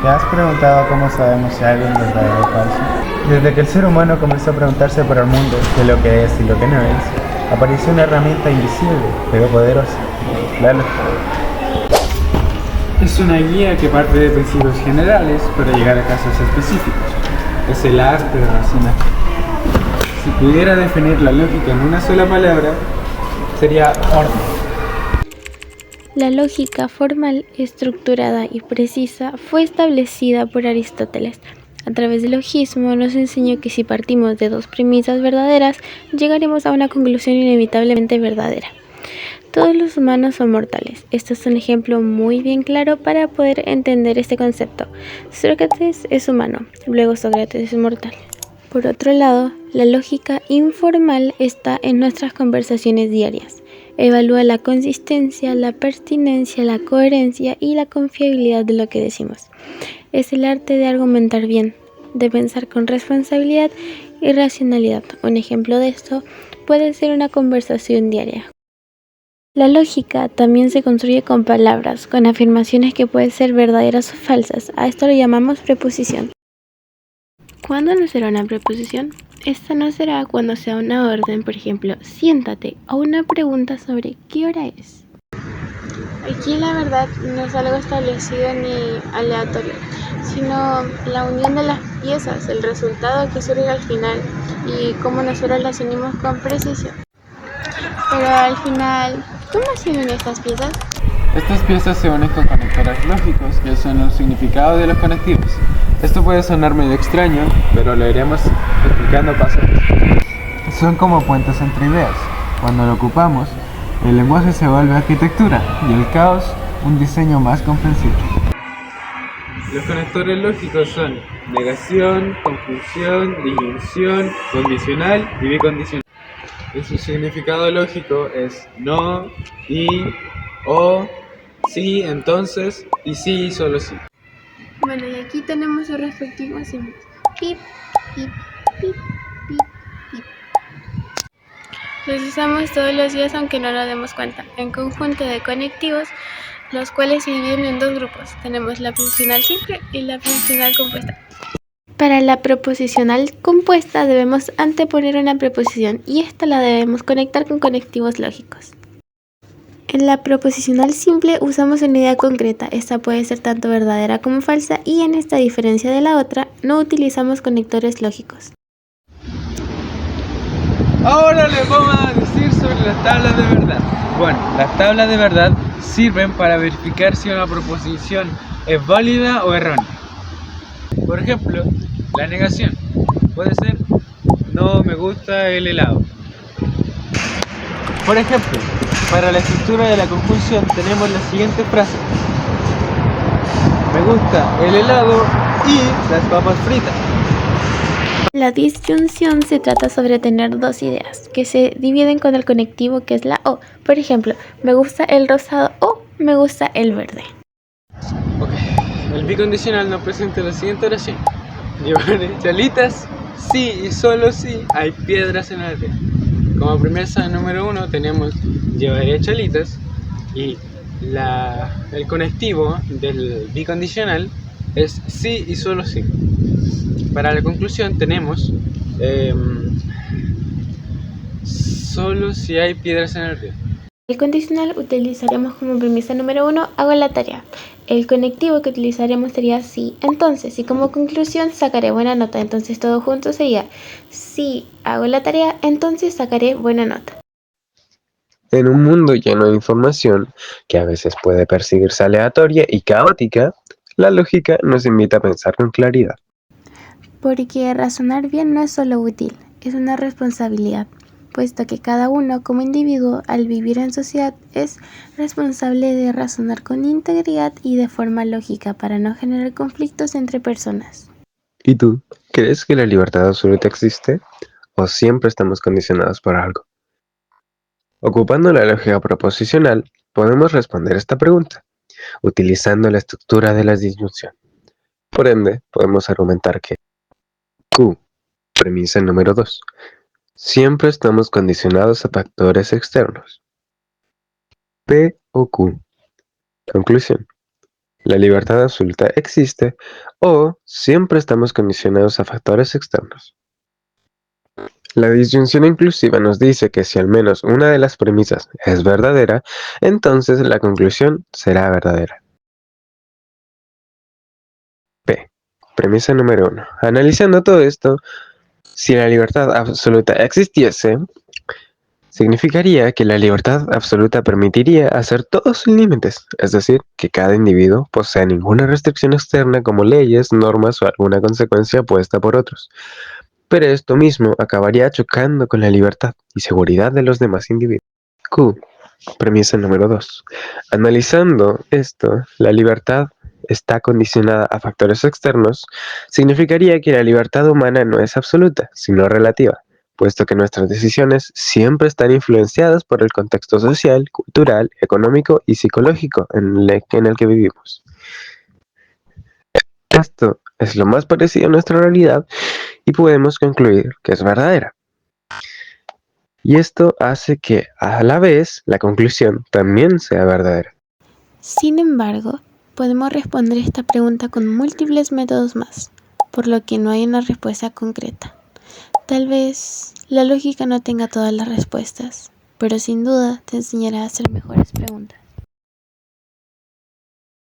¿Te has preguntado cómo sabemos si algo es verdadero o falso? Desde que el ser humano comenzó a preguntarse por el mundo qué es lo que es y lo que no es, apareció una herramienta invisible, pero poderosa, la lógica. Es una guía que parte de principios generales para llegar a casos específicos. Es el arte de razonar. Si pudiera definir la lógica en una sola palabra, sería orden. La lógica formal, estructurada y precisa fue establecida por Aristóteles. A través del logismo nos enseñó que si partimos de dos premisas verdaderas, llegaremos a una conclusión inevitablemente verdadera. Todos los humanos son mortales. Esto es un ejemplo muy bien claro para poder entender este concepto. Sócrates es humano, luego Sócrates es mortal. Por otro lado, la lógica informal está en nuestras conversaciones diarias. Evalúa la consistencia, la pertinencia, la coherencia y la confiabilidad de lo que decimos. Es el arte de argumentar bien, de pensar con responsabilidad y racionalidad. Un ejemplo de esto puede ser una conversación diaria. La lógica también se construye con palabras, con afirmaciones que pueden ser verdaderas o falsas. A esto lo llamamos preposición. ¿Cuándo no será una preposición? Esta no será cuando sea una orden, por ejemplo, siéntate, o una pregunta sobre qué hora es. Aquí la verdad no es algo establecido ni aleatorio, sino la unión de las piezas, el resultado que surge al final y cómo nosotros las unimos con precisión. Pero al final, ¿cómo se unen estas piezas? Estas piezas se unen con conectores lógicos, que son los significados de los conectivos. Esto puede sonar medio extraño, pero lo iremos explicando paso a paso. Son como puentes entre ideas. Cuando lo ocupamos, el lenguaje se vuelve arquitectura y el caos un diseño más comprensible. Los conectores lógicos son negación, conjunción, disyunción, condicional y bicondicional. Y su significado lógico es no, y, o, sí, entonces, y sí, y solo sí. Bueno, y aquí tenemos sus respectivos símbolos. Pip, pip, pip, pip, pip. Los usamos todos los días aunque no nos demos cuenta, en conjunto de conectivos, los cuales se dividen en dos grupos. Tenemos la proposicional simple y la proposicional compuesta. Para la proposicional compuesta debemos anteponer una preposición y esta la debemos conectar con conectivos lógicos. En la proposicional simple usamos una idea concreta, esta puede ser tanto verdadera como falsa y en esta diferencia de la otra no utilizamos conectores lógicos. Ahora les vamos a decir sobre las tablas de verdad. Bueno, las tablas de verdad sirven para verificar si una proposición es válida o errónea. Por ejemplo, la negación puede ser no me gusta el helado. Por ejemplo, para la estructura de la conjunción tenemos la siguiente frase: me gusta el helado y las papas fritas. La disyunción se trata sobre tener dos ideas que se dividen con el conectivo que es la O. Por ejemplo, me gusta el rosado o me gusta el verde. Ok, el bicondicional nos presenta la siguiente oración: llevaré chalitas, sí y solo si hay piedras en el río. Como premisa número 1 tenemos llevaré chalitas y el conectivo del bicondicional es sí y solo sí. Para la conclusión tenemos solo si hay piedras en el río. El condicional utilizaremos como premisa número 1, hago la tarea. El conectivo que utilizaremos sería sí, entonces, y como conclusión sacaré buena nota. Entonces todo junto sería si hago la tarea, entonces sacaré buena nota. En un mundo lleno de información, que a veces puede percibirse aleatoria y caótica, la lógica nos invita a pensar con claridad. Porque razonar bien no es solo útil, es una responsabilidad, puesto que cada uno como individuo al vivir en sociedad es responsable de razonar con integridad y de forma lógica para no generar conflictos entre personas. ¿Y tú? ¿Crees que la libertad absoluta existe? ¿O siempre estamos condicionados por algo? Ocupando la lógica proposicional, podemos responder esta pregunta, utilizando la estructura de la disyunción. Por ende, podemos argumentar que Q, premisa número 2, siempre estamos condicionados a factores externos. P o Q. Conclusión. ¿La libertad absoluta existe o siempre estamos condicionados a factores externos? La disyunción inclusiva nos dice que si al menos una de las premisas es verdadera, entonces la conclusión será verdadera. P. Premisa número 1. Analizando todo esto, si la libertad absoluta existiese, significaría que la libertad absoluta permitiría hacer todos sin límites, es decir, que cada individuo posea ninguna restricción externa como leyes, normas o alguna consecuencia puesta por otros. Pero esto mismo acabaría chocando con la libertad y seguridad de los demás individuos. Q. Premisa número 2. Analizando esto, la libertad está condicionada a factores externos, significaría que la libertad humana no es absoluta, sino relativa, puesto que nuestras decisiones siempre están influenciadas por el contexto social, cultural, económico y psicológico en el que vivimos. Esto es lo más parecido a nuestra realidad y podemos concluir que es verdadera. Y esto hace que, a la vez, la conclusión también sea verdadera. Sin embargo, podemos responder esta pregunta con múltiples métodos más, por lo que no hay una respuesta concreta. Tal vez la lógica no tenga todas las respuestas, pero sin duda te enseñará a hacer mejores preguntas.